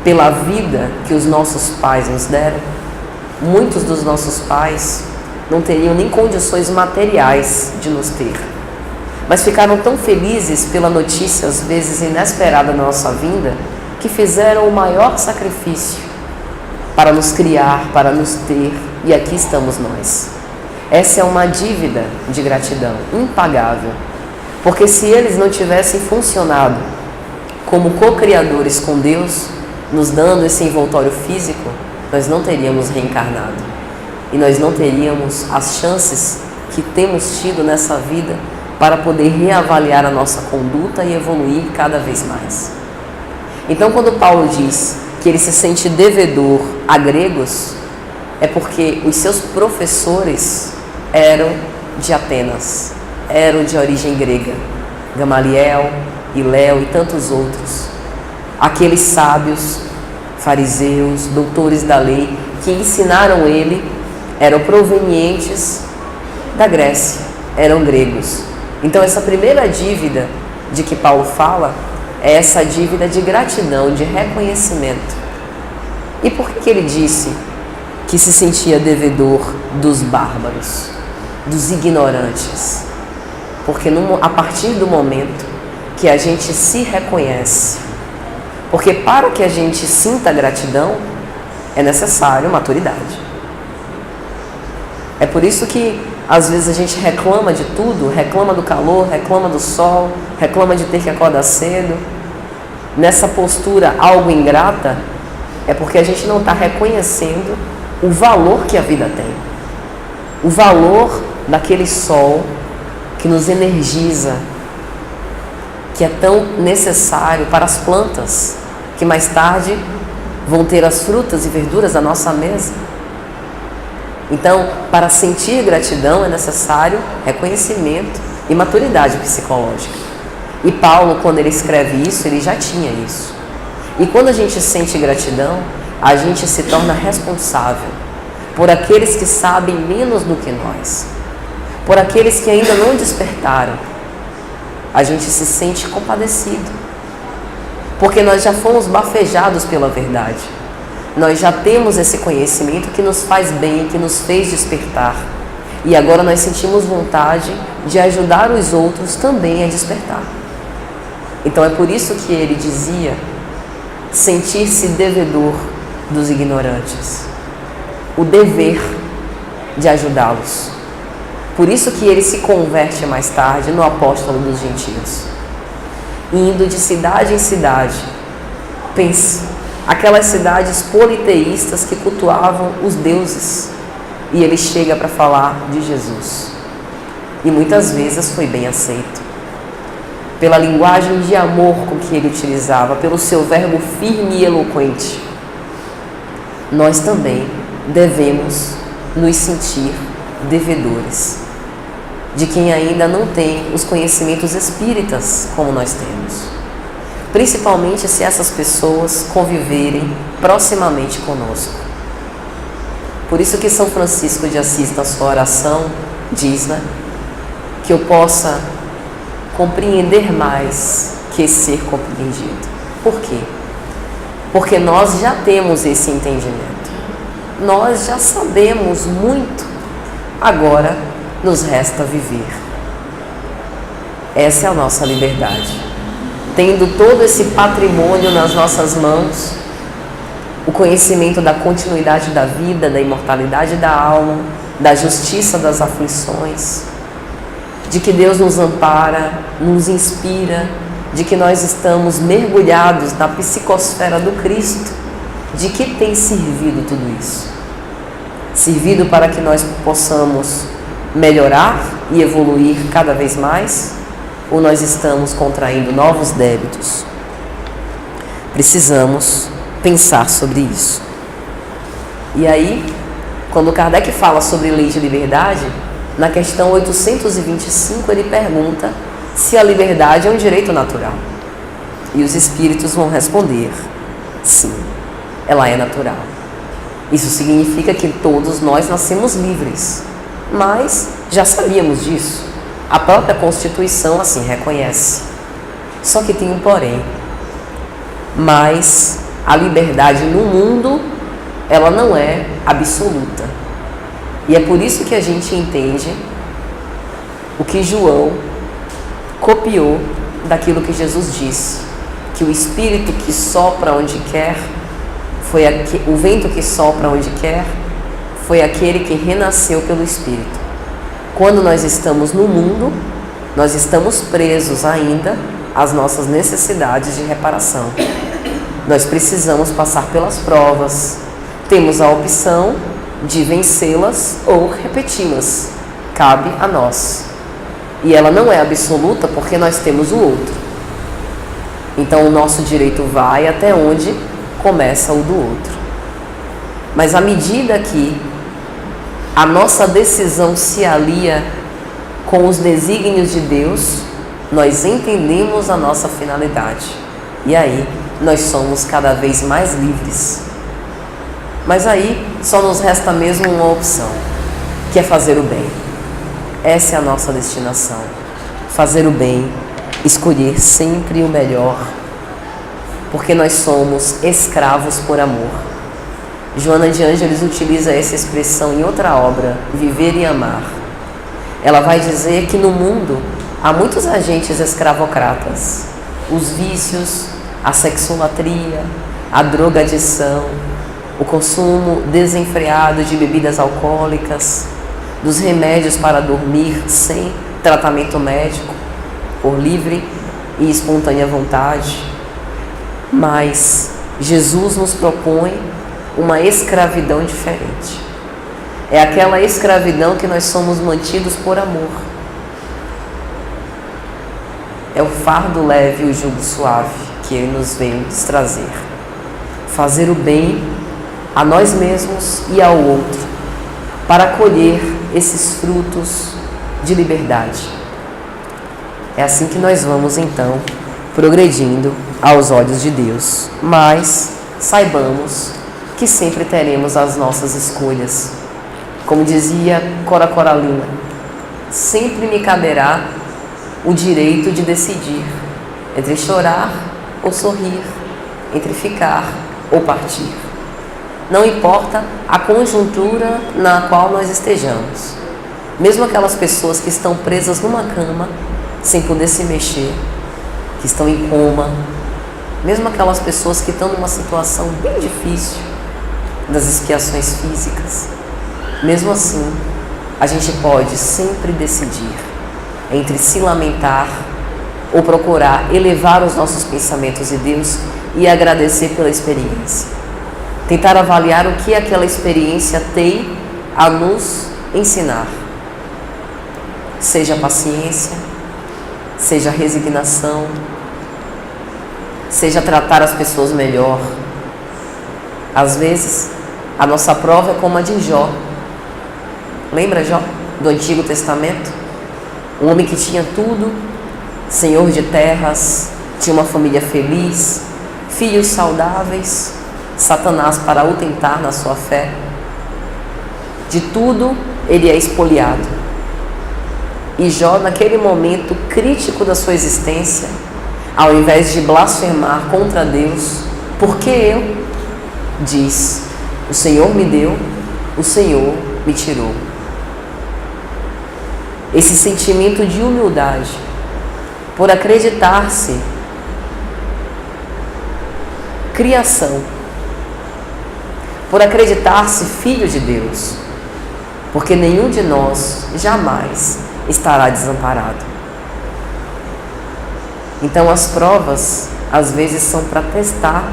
pela vida que os nossos pais nos deram? Muitos dos nossos pais não teriam nem condições materiais de nos ter, mas ficaram tão felizes pela notícia, às vezes inesperada na nossa vinda, que fizeram o maior sacrifício para nos criar, para nos ter, e aqui estamos nós. Essa é uma dívida de gratidão impagável, porque se eles não tivessem funcionado como co-criadores com Deus, nos dando esse envoltório físico, nós não teríamos reencarnado e nós não teríamos as chances que temos tido nessa vida para poder reavaliar a nossa conduta e evoluir cada vez mais. Então, quando Paulo diz que ele se sente devedor a gregos, é porque os seus professores eram de Atenas, eram de origem grega, Gamaliel, Hilel e tantos outros. Aqueles sábios, fariseus, doutores da lei, que ensinaram ele, eram provenientes da Grécia, eram gregos. Então essa primeira dívida de que Paulo fala é essa dívida de gratidão, de reconhecimento. E por que ele disse que se sentia devedor dos bárbaros, dos ignorantes? Porque a partir do momento que a gente se reconhece, porque para que a gente sinta gratidão é necessário maturidade. É por isso que às vezes a gente reclama de tudo, reclama do calor, reclama do sol, reclama de ter que acordar cedo. Nessa postura algo ingrata, é porque a gente não está reconhecendo o valor que a vida tem. O valor daquele sol que nos energiza, que é tão necessário para as plantas, que mais tarde vão ter as frutas e verduras da nossa mesa. Então, para sentir gratidão é necessário reconhecimento e maturidade psicológica. E Paulo, quando ele escreve isso, ele já tinha isso. E quando a gente sente gratidão, a gente se torna responsável por aqueles que sabem menos do que nós, por aqueles que ainda não despertaram. A gente se sente compadecido, porque nós já fomos bafejados pela verdade. Nós já temos esse conhecimento que nos faz bem, que nos fez despertar. E agora nós sentimos vontade de ajudar os outros também a despertar. Então é por isso que ele dizia sentir-se devedor dos ignorantes. O dever de ajudá-los. Por isso que ele se converte mais tarde no apóstolo dos gentios. Indo de cidade em cidade. Pense, aquelas cidades politeístas que cultuavam os deuses. e ele chega para falar de Jesus. E muitas vezes foi bem aceito. Pela linguagem de amor com que ele utilizava, pelo seu verbo firme e eloquente. Nós também devemos nos sentir devedores de quem ainda não tem os conhecimentos espíritas como nós temos, principalmente se essas pessoas conviverem proximamente conosco. Por isso que São Francisco de Assis, na sua oração, diz, que eu possa compreender mais que ser compreendido. Por quê? Porque nós já temos esse entendimento. Nós já sabemos muito. Agora nos resta viver. Essa é a nossa liberdade. Tendo todo esse patrimônio nas nossas mãos, o conhecimento da continuidade da vida, da imortalidade da alma, da justiça das aflições, de que Deus nos ampara, nos inspira, de que nós estamos mergulhados na psicosfera do Cristo, de que tem servido tudo isso? Servido para que nós possamos melhorar e evoluir cada vez mais? Ou nós estamos contraindo novos débitos? Precisamos pensar sobre isso. E aí, quando Kardec fala sobre lei de liberdade, na questão 825 ele pergunta se a liberdade é um direito natural. E os espíritos vão responder: sim, ela é natural. Isso significa que todos nós nascemos livres, mas já sabíamos disso. A própria Constituição assim reconhece. Só que tem um porém. Mas a liberdade no mundo, ela não é absoluta. E é por isso que a gente entende o que João copiou daquilo que Jesus disse, que o Espírito que sopra onde quer, o vento que sopra onde quer, foi aquele que renasceu pelo Espírito. Quando nós estamos no mundo, nós estamos presos ainda às nossas necessidades de reparação. Nós precisamos passar pelas provas. Temos a opção de vencê-las ou repeti-las. Cabe a nós. E ela não é absoluta porque nós temos o outro. Então o nosso direito vai até onde começa o do outro. Mas à medida que a nossa decisão se alia com os desígnios de Deus, nós entendemos a nossa finalidade. E aí nós somos cada vez mais livres. Mas aí só nos resta mesmo uma opção, que é fazer o bem. Essa é a nossa destinação. Fazer o bem, escolher sempre o melhor, porque nós somos escravos por amor. Joana de Ângeles utiliza essa expressão em outra obra, Viver e Amar. Ela vai dizer que no mundo há muitos agentes escravocratas. Os vícios, a sexolatria, a drogadição, o consumo desenfreado de bebidas alcoólicas, dos remédios para dormir sem tratamento médico, por livre e espontânea vontade. Mas Jesus nos propõe uma escravidão diferente. É aquela escravidão que nós somos mantidos por amor. É o fardo leve e o jugo suave que Ele nos veio trazer. Fazer o bem a nós mesmos e ao outro, para colher esses frutos de liberdade. É assim que nós vamos, então, progredindo aos olhos de Deus. Mas saibamos que sempre teremos as nossas escolhas. Como dizia Cora Coralina, sempre me caberá o direito de decidir entre chorar ou sorrir, entre ficar ou partir. Não importa a conjuntura na qual nós estejamos. Mesmo aquelas pessoas que estão presas numa cama, sem poder se mexer, que estão em coma, mesmo aquelas pessoas que estão numa situação bem difícil, das expiações físicas, mesmo assim, a gente pode sempre decidir entre se lamentar ou procurar elevar os nossos pensamentos de Deus e agradecer pela experiência. Tentar avaliar o que aquela experiência tem a nos ensinar. Seja paciência, seja resignação, seja tratar as pessoas melhor. Às vezes, a nossa prova é como a de Jó. Lembra Jó, do Antigo Testamento? Um homem que tinha tudo, senhor de terras, tinha uma família feliz, filhos saudáveis, Satanás para o tentar na sua fé. De tudo ele é expoliado. E Jó, naquele momento crítico da sua existência, ao invés de blasfemar contra Deus, porque eu, diz, o Senhor me deu, o Senhor me tirou. Esse sentimento de humildade, por acreditar-se criação, por acreditar-se filho de Deus, porque nenhum de nós jamais estará desamparado. Então as provas às vezes são para testar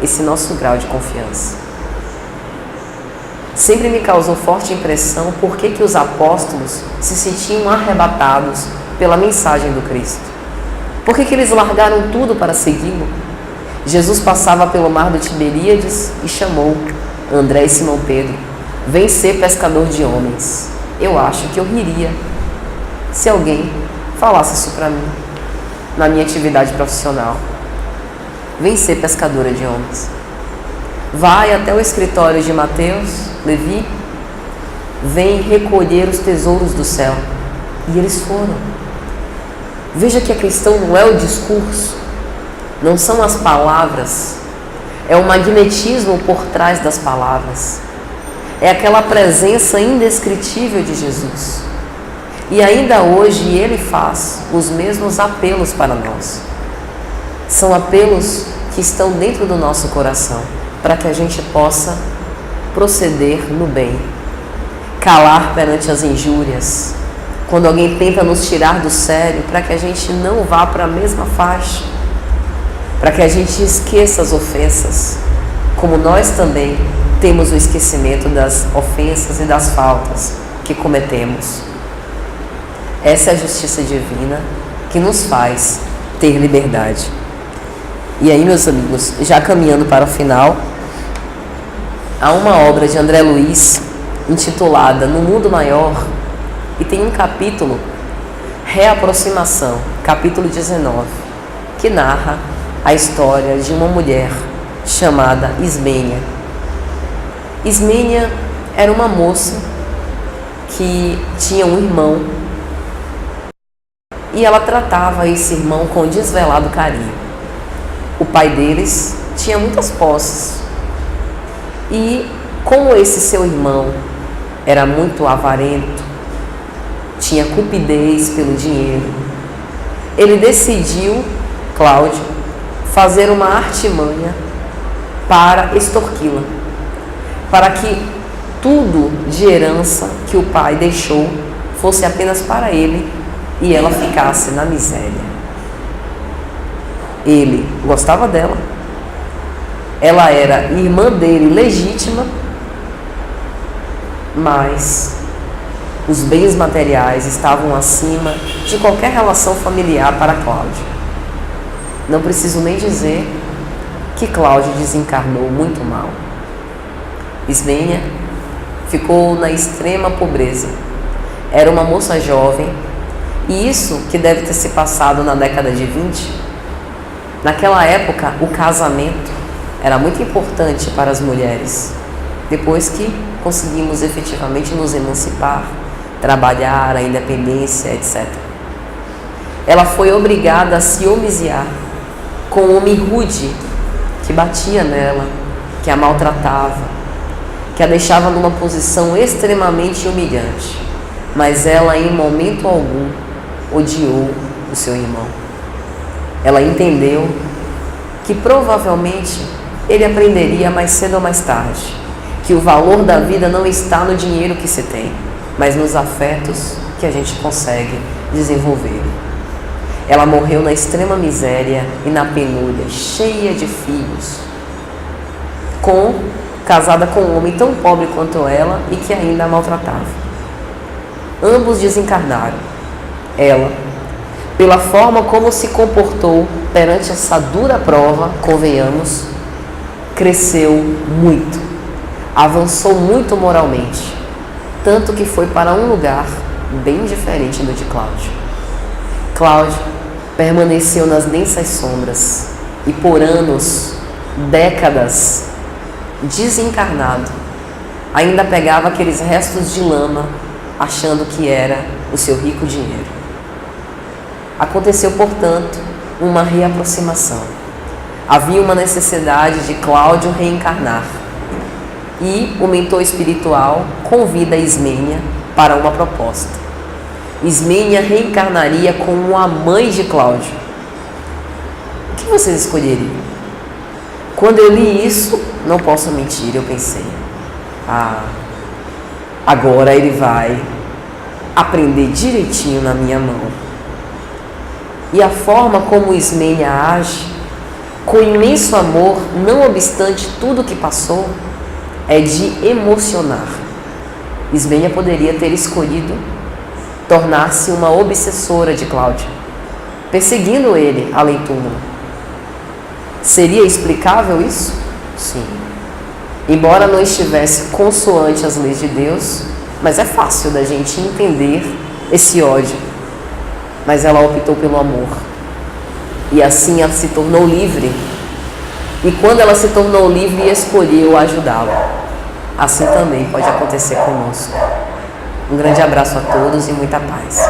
esse nosso grau de confiança. Sempre me causou forte impressão por que os apóstolos se sentiam arrebatados pela mensagem do Cristo. Por que eles largaram tudo para segui-lo? Jesus passava pelo mar do Tiberíades e chamou André e Simão Pedro: vem ser pescador de homens. Eu acho que eu riria se alguém falasse isso para mim, na minha atividade profissional. Vem ser pescadora de homens. Vai até o escritório de Mateus, Levi, vem recolher os tesouros do céu. E eles foram. Veja que a questão não é o discurso, não são as palavras, é o magnetismo por trás das palavras. É aquela presença indescritível de Jesus. E ainda hoje ele faz os mesmos apelos para nós. São apelos que estão dentro do nosso coração, para que a gente possa proceder no bem, calar perante as injúrias, quando alguém tenta nos tirar do sério, para que a gente não vá para a mesma faixa, para que a gente esqueça as ofensas, como nós também temos o esquecimento das ofensas e das faltas que cometemos. Essa é a justiça divina que nos faz ter liberdade. E aí, meus amigos, já caminhando para o final, há uma obra de André Luiz intitulada No Mundo Maior, e tem um capítulo, Reaproximação, capítulo 19, que narra a história de uma mulher chamada Ismênia. Ismênia era uma moça que tinha um irmão e ela tratava esse irmão com desvelado carinho. O pai deles tinha muitas posses e, como esse seu irmão era muito avarento, tinha cupidez pelo dinheiro, ele decidiu, Cláudio, fazer uma artimanha para extorquí-la, para que tudo de herança que o pai deixou fosse apenas para ele e ela ficasse na miséria. Ele gostava dela, ela era irmã dele legítima, mas os bens materiais estavam acima de qualquer relação familiar para Cláudio. Não preciso nem dizer que Cláudio desencarnou muito mal. Ismênia ficou na extrema pobreza. Era uma moça jovem, e isso que deve ter se passado na década de 20. Naquela época, o casamento era muito importante para as mulheres. Depois que conseguimos efetivamente nos emancipar, trabalhar, a independência, etc. Ela foi obrigada a se homiziar com um homem rude que batia nela, que a maltratava, que a deixava numa posição extremamente humilhante. Mas ela, em momento algum, odiou o seu irmão. Ela entendeu que provavelmente ele aprenderia mais cedo ou mais tarde que o valor da vida não está no dinheiro que se tem, mas nos afetos que a gente consegue desenvolver. Ela morreu na extrema miséria e na penúria, cheia de filhos, com casada com um homem tão pobre quanto ela e que ainda a maltratava. Ambos desencarnaram. Ela, pela forma como se comportou perante essa dura prova, convenhamos, cresceu muito, avançou muito moralmente, tanto que foi para um lugar bem diferente do de Cláudio. Cláudio permaneceu nas densas sombras e por anos, décadas, desencarnado, ainda pegava aqueles restos de lama, achando que era o seu rico dinheiro. Aconteceu, portanto, uma reaproximação. Havia uma necessidade de Cláudio reencarnar e o mentor espiritual convida Ismênia para uma proposta. Ismênia reencarnaria como a mãe de Cláudio. O que vocês escolheriam? Quando eu li isso, não posso mentir, eu pensei, agora ele vai aprender direitinho na minha mão. E a forma como Ismênia age, com imenso amor, não obstante tudo que passou, é de emocionar. Ismênia poderia ter escolhido tornar-se uma obsessora de Cláudio, perseguindo ele além túmulo. Seria explicável isso? Sim. Embora não estivesse consoante às leis de Deus, mas é fácil da gente entender esse ódio. Mas ela optou pelo amor. E assim ela se tornou livre. E quando ela se tornou livre, escolheu ajudá-lo. Assim também pode acontecer conosco. Um grande abraço a todos e muita paz.